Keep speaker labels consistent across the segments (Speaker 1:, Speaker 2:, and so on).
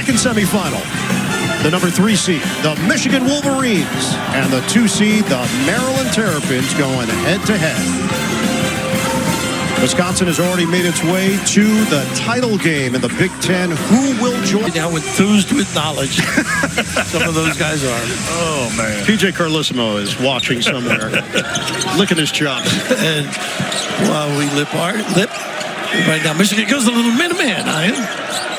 Speaker 1: second semifinal. The number 3 seed, the Michigan Wolverines, and the 2 seed, the Maryland Terrapins, going head-to-head. Wisconsin has already made its way to the title game in the Big Ten. Who will join?
Speaker 2: Now enthused with knowledge. Some of those guys are.
Speaker 1: Oh, man. PJ Carlissimo is watching somewhere, licking his chops.
Speaker 2: And while we lip right now, Michigan goes a little Minuteman,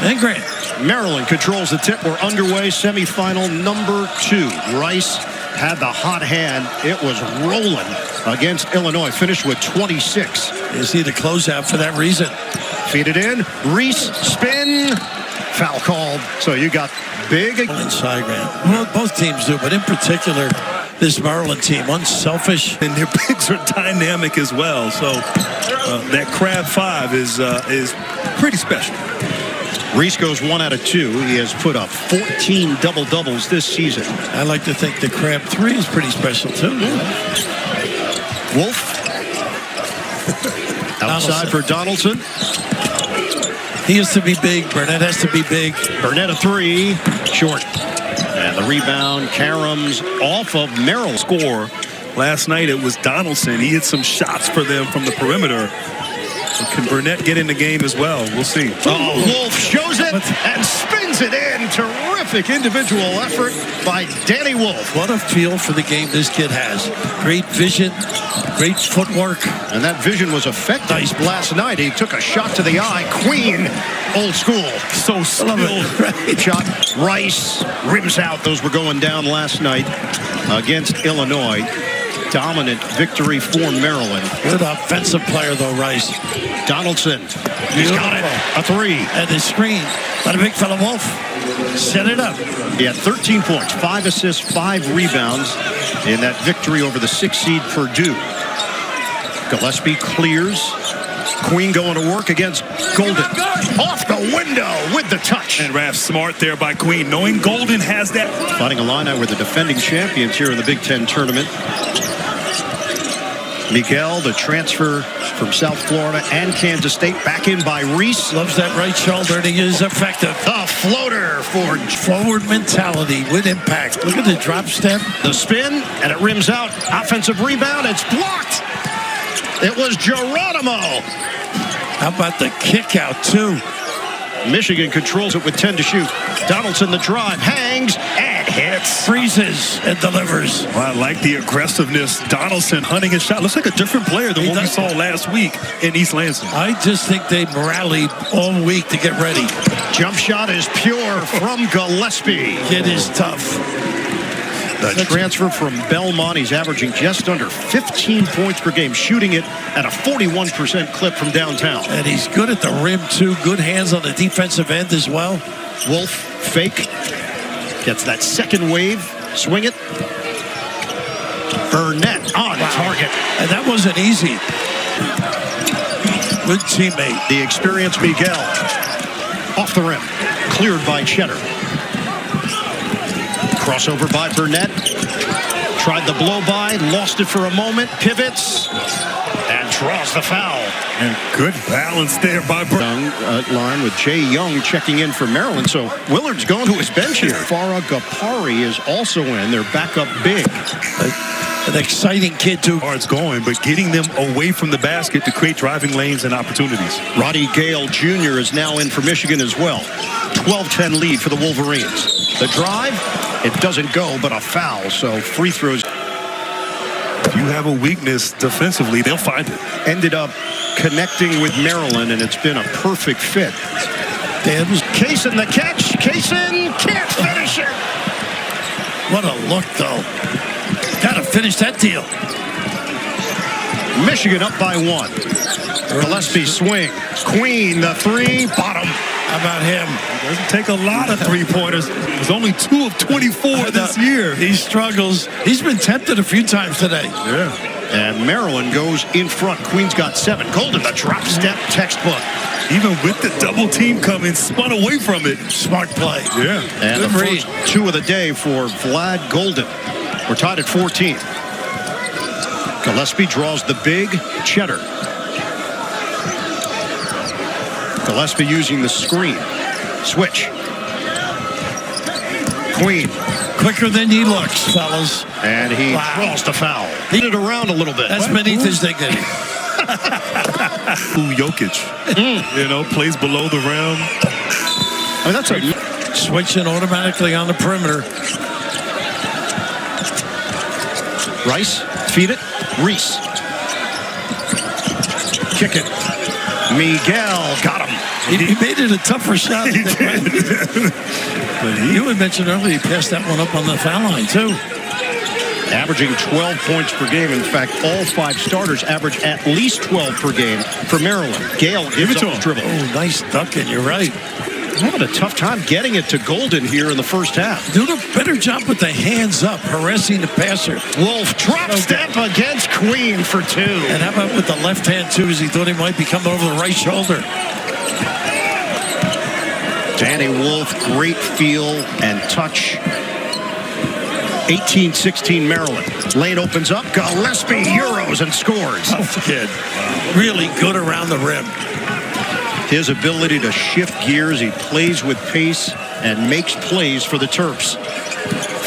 Speaker 2: and Grant.
Speaker 1: Maryland controls the tip. We're underway. Semifinal number 2. Rice had the hot hand. It was rolling against Illinois. Finished with 26.
Speaker 2: You see the closeout for that reason.
Speaker 1: Feed it in. Reese, spin. Foul called. So you got big.
Speaker 2: Inside, Grant. Well, both teams do, but in particular, this Maryland team, unselfish.
Speaker 3: And their bigs are dynamic as well. So that Crab 5 is pretty special.
Speaker 1: Reese goes 1 out of 2. He has put up 14 double-doubles this season.
Speaker 2: I like to think the Crab 3 is pretty special, too.
Speaker 1: Wolf. Outside for Donaldson.
Speaker 2: He has to be big. Burnett has to be big.
Speaker 1: Burnett a 3. Short. And the rebound. Karams off of Merrill.
Speaker 3: Score. Last night it was Donaldson. He hit some shots for them from the perimeter. Can Burnett get in the game as well? We'll see.
Speaker 1: Wolf shows it and spins it in. Terrific individual effort by Danny Wolf.
Speaker 2: What a feel for the game this kid has. Great vision, great footwork.
Speaker 1: And that vision was effective last night. He took a shot to the eye. Queen, old school.
Speaker 3: So skilled.
Speaker 1: Right. Shot. Rice rims out. Those were going down last night against Illinois. Dominant victory for Maryland.
Speaker 2: Good offensive player, though, Rice.
Speaker 1: Donaldson. He's got it. A 3.
Speaker 2: And the screen. Let a big fella Wolf set it up.
Speaker 1: He had 13 points, 5 assists, 5 rebounds in that victory over the 6 seed Purdue. Gillespie clears. Queen going to work against Golden. Off the window with the touch.
Speaker 3: And Raph smart there by Queen, knowing Golden has that.
Speaker 1: Fighting Illini were the defending champions here in the Big Ten tournament. Miguel, the transfer from South Florida and Kansas State, back in by Reese.
Speaker 2: Loves that right shoulder, and he is effective.
Speaker 1: A floater for
Speaker 2: forward mentality with impact. Look at the drop step.
Speaker 1: The spin, and it rims out. Offensive rebound, it's blocked. It was Geronimo.
Speaker 2: How about the kick out, too?
Speaker 1: Michigan controls it with 10 to shoot. Donaldson, the drive, hangs and hits.
Speaker 2: Freezes and delivers.
Speaker 3: Well, I like the aggressiveness. Donaldson hunting his shot. Looks like a different player than what we saw last week in East Lansing.
Speaker 2: I just think they rallied all week to get ready.
Speaker 1: Jump shot is pure from Gillespie.
Speaker 2: It is tough.
Speaker 1: The transfer from Belmont, he's averaging just under 15 points per game, shooting it at a 41% clip from downtown.
Speaker 2: And he's good at the rim, too. Good hands on the defensive end as well.
Speaker 1: Wolf, fake. Gets that second wave. Swing it. Burnett on target.
Speaker 2: And that wasn't easy. Good teammate.
Speaker 1: The experienced Miguel. Off the rim. Cleared by Cheddar. Crossover by Burnett. Tried the blow by, lost it for a moment, pivots, and draws the foul.
Speaker 3: And good balance there by Burnett.
Speaker 1: Line with Jay Young checking in for Maryland. So Willard's going to his bench here. Farah Gapari is also in. They're backup big.
Speaker 2: An exciting kid, too.
Speaker 3: It's going, but getting them away from the basket to create driving lanes and opportunities.
Speaker 1: Roddy Gale Jr. is now in for Michigan as well. 12-10 lead for the Wolverines. The drive, it doesn't go, but a foul, so free throws.
Speaker 3: If you have a weakness defensively, they'll find it.
Speaker 1: Ended up connecting with Maryland, and it's been a perfect fit. Kaysen the catch. Kaysen can't finish it.
Speaker 2: What a look, though. Got to finish that deal.
Speaker 1: Michigan up by 1. Gillespie swing. Queen, the 3, bottom.
Speaker 2: How about him?
Speaker 3: Doesn't take a lot of three-pointers. It was only 2 of 24 this year.
Speaker 2: He struggles. He's been tempted a few times today.
Speaker 3: Yeah.
Speaker 1: And Maryland goes in front. Queen's got 7. Golden, the drop step textbook.
Speaker 3: Even with the double team coming, spun away from it.
Speaker 2: Smart play.
Speaker 3: Yeah.
Speaker 1: And
Speaker 2: good
Speaker 1: the
Speaker 2: read.
Speaker 1: first 2 of the day for Vlad Golden. We're tied at 14. Gillespie draws the big. Cheddar. Gillespie using the screen. Switch. Queen.
Speaker 2: Quicker than he looks, fellas.
Speaker 1: And he
Speaker 2: Wow.
Speaker 1: draws the foul. He did it around a little bit.
Speaker 2: That's beneath his dignity.
Speaker 3: Who Jokic, you know, plays below the rim.
Speaker 1: I mean, that's a
Speaker 2: Switching automatically on the perimeter.
Speaker 1: Rice, feed it. Reese. Kick it. Miguel got him.
Speaker 2: He made it a tougher shot. But you had mentioned earlier he passed that one up on the foul line, too.
Speaker 1: Averaging 12 points per game. In fact, all 5 starters average at least 12 per game for Maryland. Gale gives up his dribble.
Speaker 2: Oh, nice ducking. You're right.
Speaker 1: Having a tough time getting it to Golden here in the first half.
Speaker 2: Doing a better job with the hands up, harassing the passer.
Speaker 1: Wolf drop step against Queen for 2.
Speaker 2: And how about with the left hand, too, as he thought he might be coming over the right shoulder.
Speaker 1: Danny Wolf, great feel and touch. 18-16 Maryland. Lane opens up. Gillespie Euros and scores.
Speaker 2: Oh, kid. Really good around the rim.
Speaker 1: His ability to shift gears. He plays with pace and makes plays for the Terps.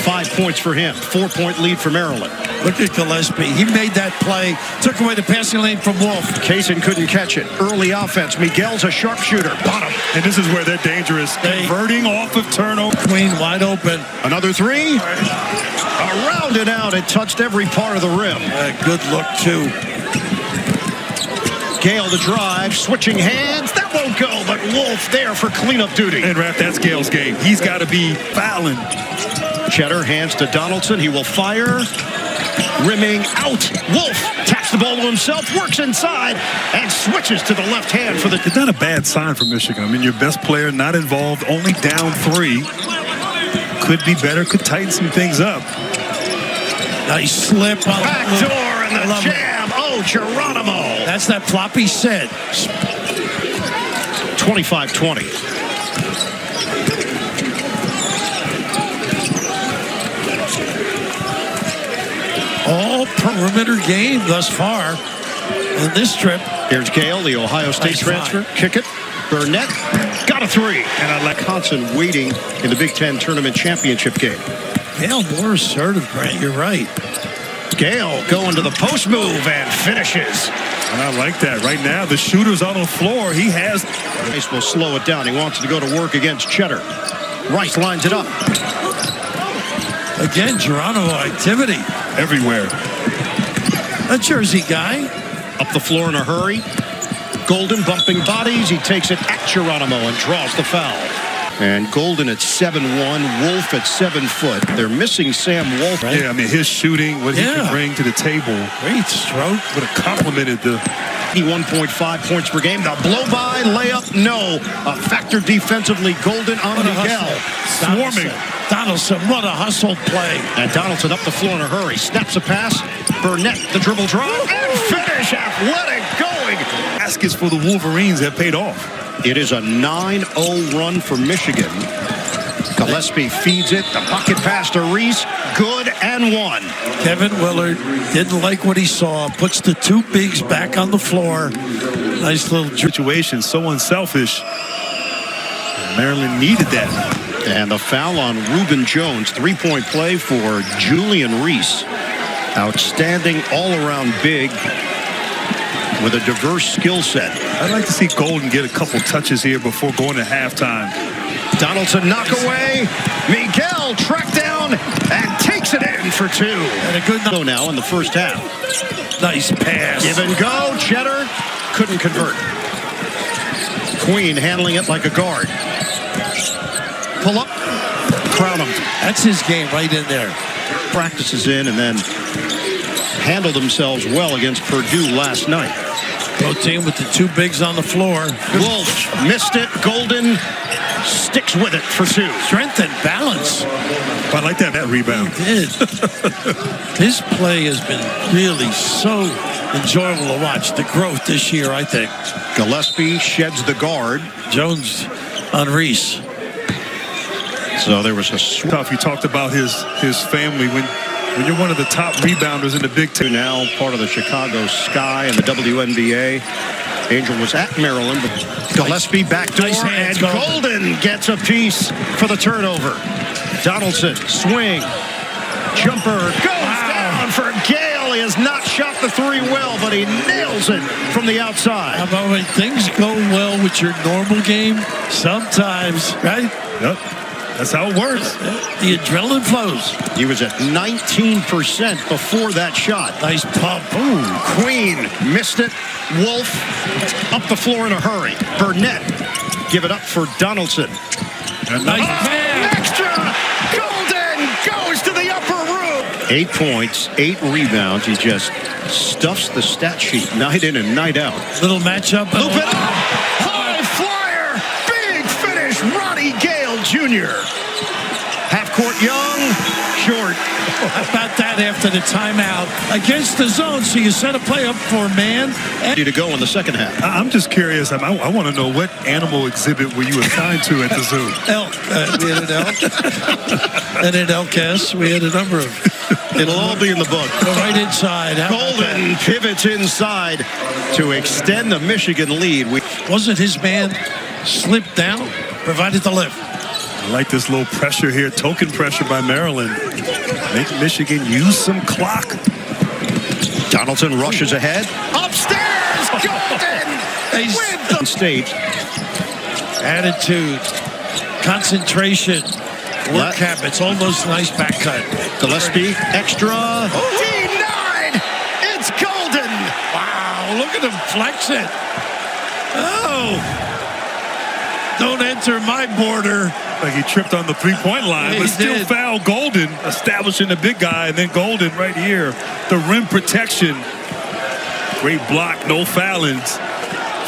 Speaker 1: 5 points for him. 4-point lead for Maryland.
Speaker 2: Look at Gillespie. He made that play. Took away the passing lane from Wolf.
Speaker 1: Kaysen couldn't catch it. Early offense. Miguel's a sharpshooter. Bottom.
Speaker 3: And this is where they're dangerous. Converting off of turnover.
Speaker 2: Queen wide open.
Speaker 1: Another 3. Around and out. It touched every part of the rim.
Speaker 2: Good look, too.
Speaker 1: Gale the drive. Switching hands. That won't go, but Wolf there for cleanup duty.
Speaker 3: And Raph, that's Gale's game. He's got to be fouling.
Speaker 1: Cheddar hands to Donaldson. He will fire. Rimming out. Wolf taps the ball to himself, works inside, and switches to the left hand for the...
Speaker 3: It's not a bad sign for Michigan. I mean, your best player not involved, only down 3. Could be better, could tighten some things up.
Speaker 2: Nice slip.
Speaker 1: Back door and the jam. Oh, Geronimo.
Speaker 2: That's that floppy set.
Speaker 1: 25-20.
Speaker 2: All perimeter game thus far in this trip.
Speaker 1: Here's Gale, the Ohio State transfer. Kick it. Burnett got a 3. And I like Wisconsin waiting in the Big Ten Tournament Championship game.
Speaker 2: Gale more assertive, Grant. You're right.
Speaker 1: Gale going to the post move and finishes.
Speaker 3: And I like that. Right now, the shooter's on the floor. He has...
Speaker 1: Rice will slow it down. He wants to go to work against Cheddar. Rice lines it up.
Speaker 2: Again, Geronimo activity.
Speaker 3: Everywhere.
Speaker 2: A Jersey guy.
Speaker 1: Up the floor in a hurry. Golden bumping bodies. He takes it at Geronimo and draws the foul. And Golden at 7'1", Wolf at 7 foot. They're missing Sam Wolf.
Speaker 3: Right? Yeah, I mean, his shooting, what he can bring to the table.
Speaker 2: Great stroke.
Speaker 3: Would have complimented the...
Speaker 1: 1.5 points per game. The blow-by, layup, no. A factor defensively. Golden on Miguel.
Speaker 3: Swarming.
Speaker 2: Donaldson, what a hustled play.
Speaker 1: And Donaldson up the floor in a hurry. Snaps a pass. Burnett, the dribble drive. And finish. Athletic going.
Speaker 3: Baskets for the Wolverines have paid off.
Speaker 1: It is a 9-0 run for Michigan. Gillespie feeds it. The bucket pass to Reese. Good and 1.
Speaker 2: Kevin Willard didn't like what he saw. Puts the 2 bigs back on the floor. Nice little
Speaker 3: situation. So unselfish. Maryland needed that.
Speaker 1: And the foul on Reuben Jones. 3-point play for Julian Reese. Outstanding all-around big with a diverse skill set.
Speaker 3: I'd like to see Golden get a couple touches here before going to halftime.
Speaker 1: Donaldson knock away. Miguel tracked down and takes it in for 2.
Speaker 2: And a good
Speaker 1: go now in the first half.
Speaker 2: Nice pass.
Speaker 1: Give and go. Cheddar couldn't convert. Queen handling it like a guard. Pull up. Crown him.
Speaker 2: That's his game right in there.
Speaker 1: Practices in and then handled themselves well against Purdue last night.
Speaker 2: Both team with the 2 bigs on the floor.
Speaker 1: Wolf missed it. Golden sticks with it for 2.
Speaker 2: Strength and balance.
Speaker 3: I like that rebound.
Speaker 2: He did. His play has been really so enjoyable to watch. The growth this year, I think.
Speaker 1: Gillespie sheds the guard.
Speaker 2: Jones on Reese.
Speaker 1: So there was a
Speaker 3: tough. You talked about his family. When you're one of the top rebounders in the Big Ten.
Speaker 1: Now part of the Chicago Sky and the WNBA. Angel was at Maryland, but Gillespie backdoor, and Golden gets a piece for the turnover. Donaldson, swing. Jumper goes down for Gale. He has not shot the three well, but he nails it from the outside.
Speaker 2: How about when things go well with your normal game? Sometimes, right?
Speaker 3: Yep. That's how it works.
Speaker 2: The adrenaline flows.
Speaker 1: He was at 19% before that shot.
Speaker 2: Nice pump.
Speaker 1: Ooh, Queen missed it. Wolf up the floor in a hurry. Burnett give it up for Donaldson.
Speaker 2: Nice man.
Speaker 1: Extra! Golden goes to the upper room. 8 points, 8 rebounds. He just stuffs the stat sheet night in and night out.
Speaker 2: Little matchup.
Speaker 1: Loop it up. High flyer. Big finish. Ronnie Gale Jr. Half court Young. Short.
Speaker 2: How about that after the timeout? Against the zone, so you set a play up for man.
Speaker 1: To go in the second half.
Speaker 3: I'm just curious. I want to know what animal exhibit were you assigned to at the zoo?
Speaker 2: Elk. We had an elk. And an elk, yes. We had a number of.
Speaker 1: It'll all be in the book.
Speaker 2: Go right inside.
Speaker 1: Golden pivots inside to extend the Michigan lead.
Speaker 2: Wasn't his man slipped down? Provided the lift.
Speaker 3: I like this little pressure here, token pressure by Maryland. Make Michigan use some clock.
Speaker 1: Donaldson rushes ahead. Upstairs, Golden with the state.
Speaker 2: Attitude, concentration, work habits, all those nice back cut.
Speaker 1: Gillespie, extra. D9, it's Golden.
Speaker 2: Wow, look at him flex it. Oh. Don't enter my border.
Speaker 3: Like he tripped on the three-point line, but still fouled Golden, establishing the big guy, and then Golden right here. The rim protection. Great block, no foulings.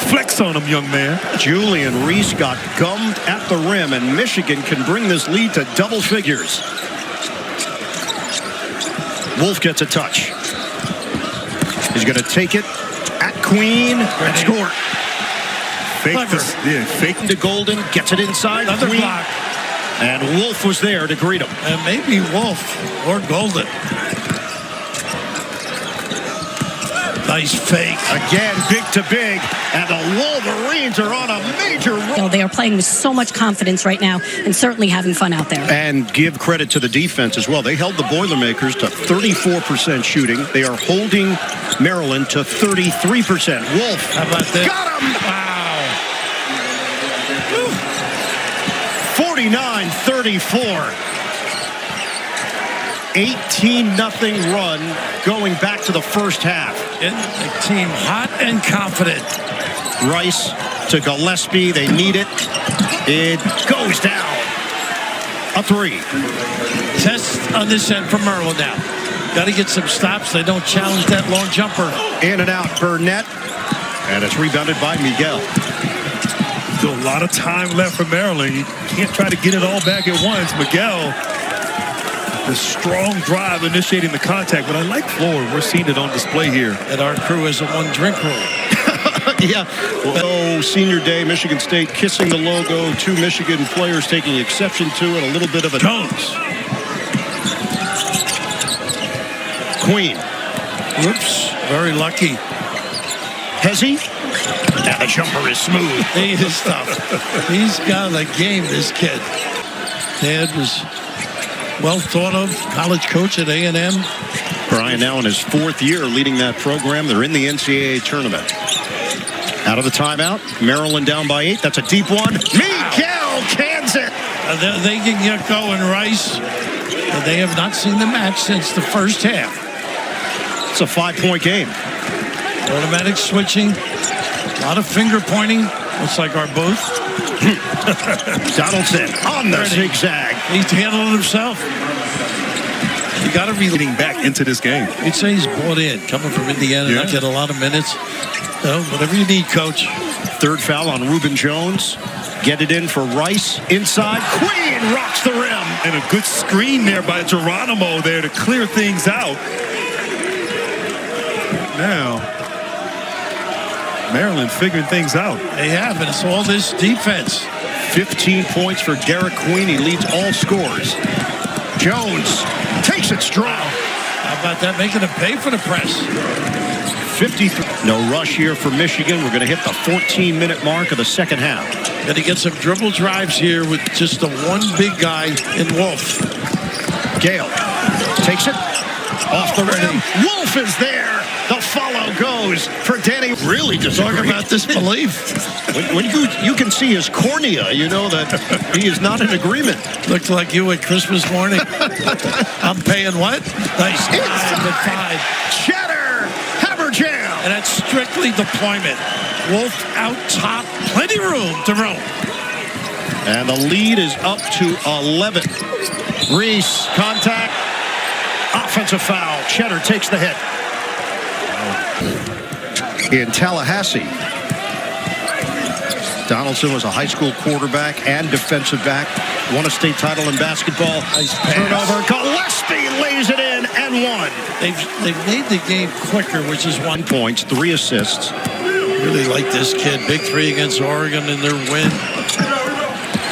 Speaker 3: Flex on him, young man.
Speaker 1: Julian Reese got gummed at the rim, and Michigan can bring this lead to double figures. Wolf gets a touch. He's going to take it at Queen and score.
Speaker 3: Fake this, fake
Speaker 1: to Golden, gets it inside.
Speaker 2: Another
Speaker 1: Queen.
Speaker 2: block.
Speaker 1: And Wolf was there to greet him.
Speaker 2: And maybe Wolf or Golden. Nice fake.
Speaker 1: Again, big to big. And the Wolverines are on a major roll.
Speaker 4: They are playing with so much confidence right now and certainly having fun out there.
Speaker 1: And give credit to the defense as well. They held the Boilermakers to 34% shooting. They are holding Maryland to 33%. Wolf.
Speaker 2: How about that?
Speaker 1: Got him!
Speaker 2: Wow.
Speaker 1: 49-34. 18-0 run going back to the first half.
Speaker 2: Getting the team hot and confident.
Speaker 1: Rice to Gillespie. They need it. It goes down. A three.
Speaker 2: Test on this end for Maryland now. Got to get some stops. They don't challenge that long jumper.
Speaker 1: In and out, Burnett. And it's rebounded by Miguel.
Speaker 3: Still a lot of time left for Maryland. You can't try to get it all back at once. Miguel, the strong drive initiating the contact, but I like Floyd. We're seeing it on display here.
Speaker 2: And our crew has a one-drink rule.
Speaker 1: Yeah. Well, senior day, Michigan State kissing the logo. 2 Michigan players taking exception to it. A little bit of a
Speaker 2: Jones.
Speaker 1: Queen.
Speaker 2: Whoops. Very lucky.
Speaker 1: Hezzy. And the jumper is smooth.
Speaker 2: He is tough. He's got a game, this kid. Dad was well thought of, college coach at A&M.
Speaker 1: Brian now in his 4th year leading that program. They're in the NCAA tournament. Out of the timeout, Maryland down by 8. That's a deep one. Miguel cans it.
Speaker 2: They can get going, Rice. But they have not seen the match since the first half.
Speaker 1: It's a 5-point game.
Speaker 2: Automatic switching. A lot of finger pointing. Looks like our booth.
Speaker 1: Donaldson on the zigzag.
Speaker 2: He's handling himself. You got to be
Speaker 3: Getting back into this game.
Speaker 2: You'd say he's bought in, coming from Indiana, not get a lot of minutes. Whatever you need, coach.
Speaker 1: 3rd foul on Reuben Jones. Get it in for Rice. Inside. Queen rocks the rim.
Speaker 3: And a good screen there by Geronimo there to clear things out. Now, Maryland figuring things out.
Speaker 2: They have, and it's all this defense.
Speaker 1: 15 points for Derek Queen. He leads all scores. Jones takes it strong.
Speaker 2: How about that, making them pay for the press?
Speaker 1: 53. No rush here for Michigan. We're going to hit the 14-minute mark of the second half.
Speaker 2: Got to get some dribble drives here with just the one big guy in Wolf.
Speaker 1: Gale takes it off the rim. Wolf is there. The follow goes for Danny. Really
Speaker 2: Talk about disbelief.
Speaker 1: When you can see his cornea, you know that he is not in agreement.
Speaker 2: Looked like you at Christmas morning. I'm paying what? Nice.
Speaker 1: Inside. Cheddar. Hammer jam.
Speaker 2: And that's strictly deployment. Wolf out top. Plenty room to roam.
Speaker 1: And the lead is up to 11. Reese, contact. Offensive foul. Cheddar takes the hit. In Tallahassee, Donaldson was a high school quarterback and defensive back. Won a state title in basketball.
Speaker 2: Nice
Speaker 1: turnover. Gillespie lays it in and won.
Speaker 2: They've made the game quicker, which is 1
Speaker 1: points, 3 assists.
Speaker 2: Really like this kid. Big 3 against Oregon in their win.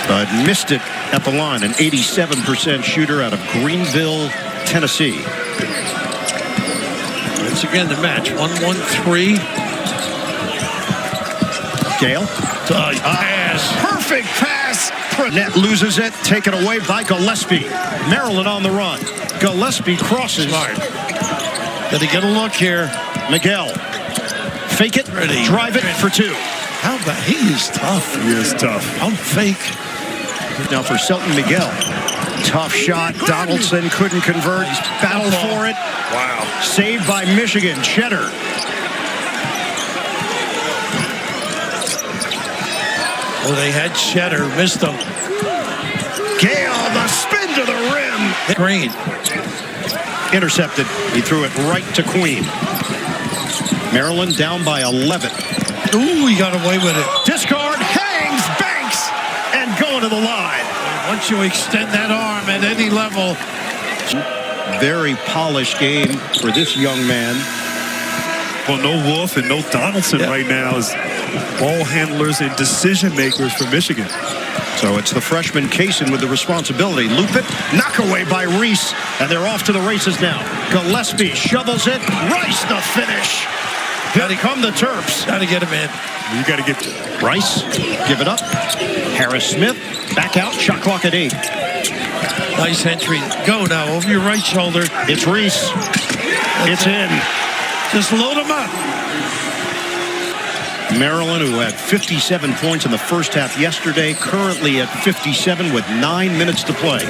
Speaker 1: But missed it at the line. An 87% shooter out of Greenville, Tennessee.
Speaker 2: Once again, the match. 1-1-3.
Speaker 1: Gale.
Speaker 2: Pass.
Speaker 1: Perfect pass. Net loses it. Taken away by Gillespie. Maryland on the run. Gillespie crosses.
Speaker 2: Smart. Got to get a look here.
Speaker 1: Miguel. Fake it.
Speaker 2: Ready.
Speaker 1: Drive it for 2.
Speaker 2: How about he is tough.
Speaker 3: He is tough.
Speaker 2: Pump fake.
Speaker 1: Now for Selton Miguel. Tough shot. Donaldson couldn't convert. Battle for it.
Speaker 3: Wow.
Speaker 1: Saved by Michigan. Cheddar.
Speaker 2: Oh, they had Cheddar. Missed him.
Speaker 1: Gale, the spin to the rim.
Speaker 2: Green.
Speaker 1: Intercepted. He threw it right to Queen. Maryland down by 11.
Speaker 2: Ooh, he got away with it.
Speaker 1: Discard, hangs, banks, and going to the line.
Speaker 2: Once you extend that arm at any level.
Speaker 1: Very polished game for this young man.
Speaker 3: Well, no Wolf and no Donaldson right now as ball handlers and decision makers for Michigan.
Speaker 1: So it's the freshman Kaysen with the responsibility. Loop it, knock away by Reese, and they're off to the races now. Gillespie shovels it. Rice the finish. Here come the Terps.
Speaker 2: Got to get him in.
Speaker 3: You got to get
Speaker 1: Rice, give it up. Harris Smith, back out. Shot clock at 8.
Speaker 2: Nice entry. Go now over your right shoulder.
Speaker 1: It's Reese. It's in.
Speaker 2: Just load him up.
Speaker 1: Maryland, who had 57 points in the first half yesterday, currently at 57 with 9 minutes to play.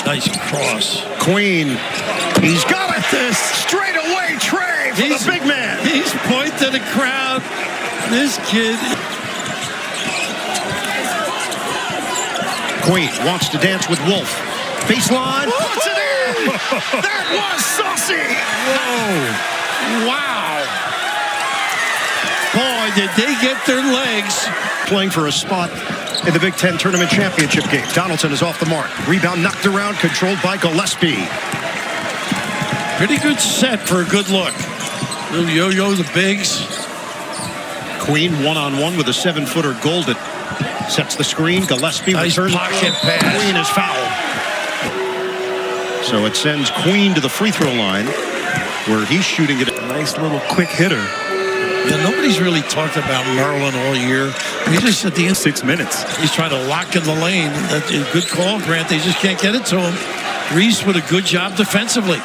Speaker 2: Nice cross.
Speaker 1: Queen, he's got it. This straight away tray for the big man.
Speaker 2: He's pointing to the crowd. This kid.
Speaker 1: Queen wants to dance with Wolf. Baseline. Puts it in. That was saucy.
Speaker 2: Whoa. Wow. Boy, did they get their legs.
Speaker 1: Playing for a spot in the Big Ten Tournament Championship game. Donaldson is off the mark. Rebound knocked around, controlled by Gillespie.
Speaker 2: Pretty good set for a good look. Little yo-yo, the bigs.
Speaker 1: Queen one-on-one with a 7-footer Golden. Sets the screen. Gillespie
Speaker 2: nice
Speaker 1: returns.
Speaker 2: Pocket pass.
Speaker 1: Queen is fouled. So it sends Queen to the free throw line, where he's shooting it.
Speaker 3: a nice little quick hitter.
Speaker 2: Yeah, nobody's really talked about Maryland all year. He just at the end
Speaker 3: 6 minutes.
Speaker 2: He's trying to lock in the lane. That's a good call, Grant. They just can't get it to him. Reese with a good job defensively.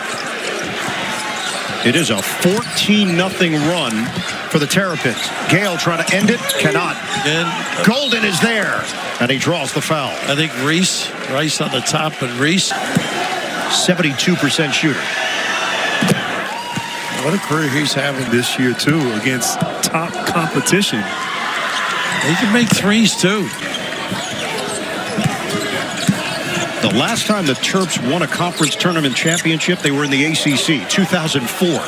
Speaker 1: It is a 14-0 run for the Terrapins. Gale trying to end it, cannot.
Speaker 2: And
Speaker 1: Golden is there, and he draws the foul.
Speaker 2: I think Rice on the top, and Reese.
Speaker 1: 72% shooter.
Speaker 2: What a career he's having.
Speaker 3: This year, too, against top competition.
Speaker 2: He can make threes, too.
Speaker 1: The last time the Terps won a conference tournament championship, they were in the ACC, 2004.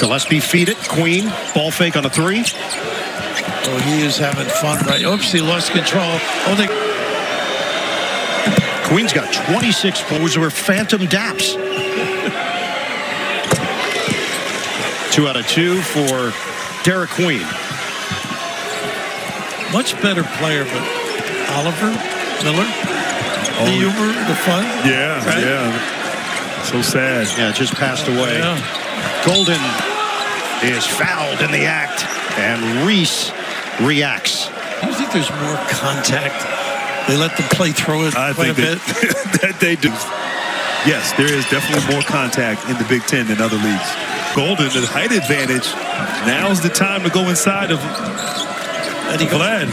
Speaker 1: Gillespie feed it. Queen, ball fake on a 3.
Speaker 2: Oh, he is having fun, right? Oops, he lost control. Oh, they...
Speaker 1: Queen's got 26 points. Were phantom daps. 2 out of 2 for Derek Queen.
Speaker 2: Much better player, but Oliver Miller, the humor, the fun.
Speaker 3: Yeah,
Speaker 2: right?
Speaker 3: yeah. So sad.
Speaker 1: Yeah, just passed away.
Speaker 2: Yeah.
Speaker 1: Golden is fouled in the act, and Reese reacts.
Speaker 2: Do you think there's more contact? They let them play through it
Speaker 3: I
Speaker 2: quite a
Speaker 3: think
Speaker 2: bit.
Speaker 3: that they do. Yes, there is definitely more contact in the Big Ten than other leagues. Golden, the height advantage. Now's the time to go inside of Vlad.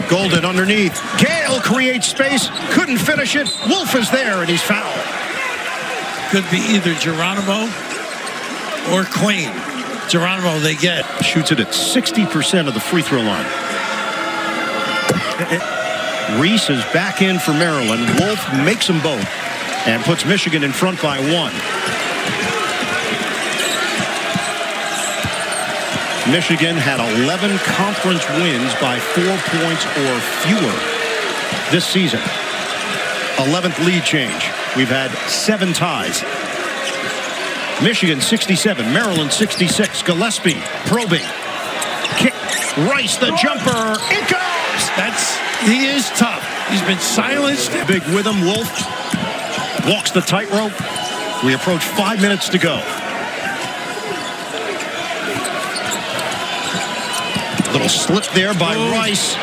Speaker 1: Golden underneath. Gale creates space. Couldn't finish it. Wolf is there, and he's fouled.
Speaker 2: Could be either Geronimo or Queen. Geronimo they get.
Speaker 1: Shoots it at 60% of the free throw line. Reese is back in for Maryland. Wolf makes them both and puts Michigan in front by 1. Michigan had 11 conference wins by 4 points or fewer this season. 11th lead change. We've had 7 ties. Michigan 67, Maryland 66. Gillespie probing. Kick. Rice the jumper. It goes.
Speaker 2: He is tough. He's been silenced.
Speaker 1: Big with him. Wolf walks the tightrope. We approach 5 minutes to go. Little slip there by Rice.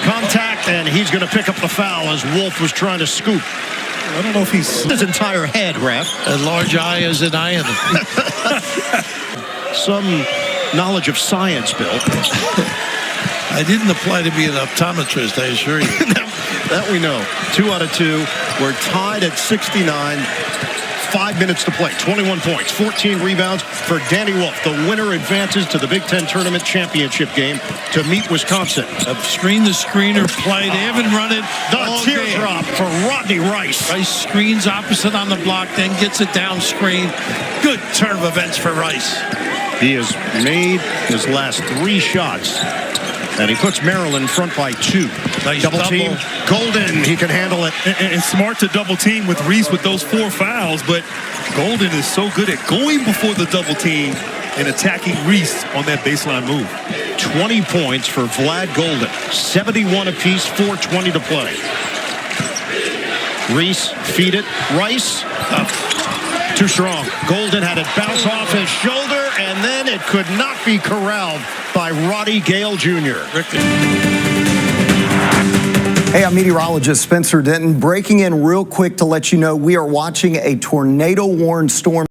Speaker 1: Contact, and he's going to pick up the foul as Wolf was trying to scoop.
Speaker 3: I don't know if he's
Speaker 1: His entire head, Ref.
Speaker 2: A large eye as an iron.
Speaker 1: Some knowledge of science, Bill.
Speaker 2: I didn't apply to be an optometrist, I assure you.
Speaker 1: That we know. 2 out of 2. We're tied at 69. 5 minutes to play. 21 points, 14 rebounds for Danny Wolf. The winner advances to the Big Ten Tournament Championship game to meet Wisconsin.
Speaker 2: A screen-to-screener play. They haven't run it.
Speaker 1: The teardrop for Rodney Rice.
Speaker 2: Rice screens opposite on the block, then gets it down screen. Good turn of events for Rice.
Speaker 1: He has made his last 3 shots. And he puts Maryland in front by 2.
Speaker 2: Nice
Speaker 1: double team. Golden, he can handle it.
Speaker 3: and smart to double team with Reese with those 4 fouls, but Golden is so good at going before the double team and attacking Reese on that baseline move.
Speaker 1: 20 points for Vlad Golden. 71 apiece, 4:20 to play. Reese, feed it. Rice, too strong. Golden had it bounce off his shoulder, and then it could not be corralled by Roddy Gale Jr.
Speaker 5: Hey, I'm meteorologist Spencer Denton, breaking in real quick to let you know we are watching a tornado-warned storm.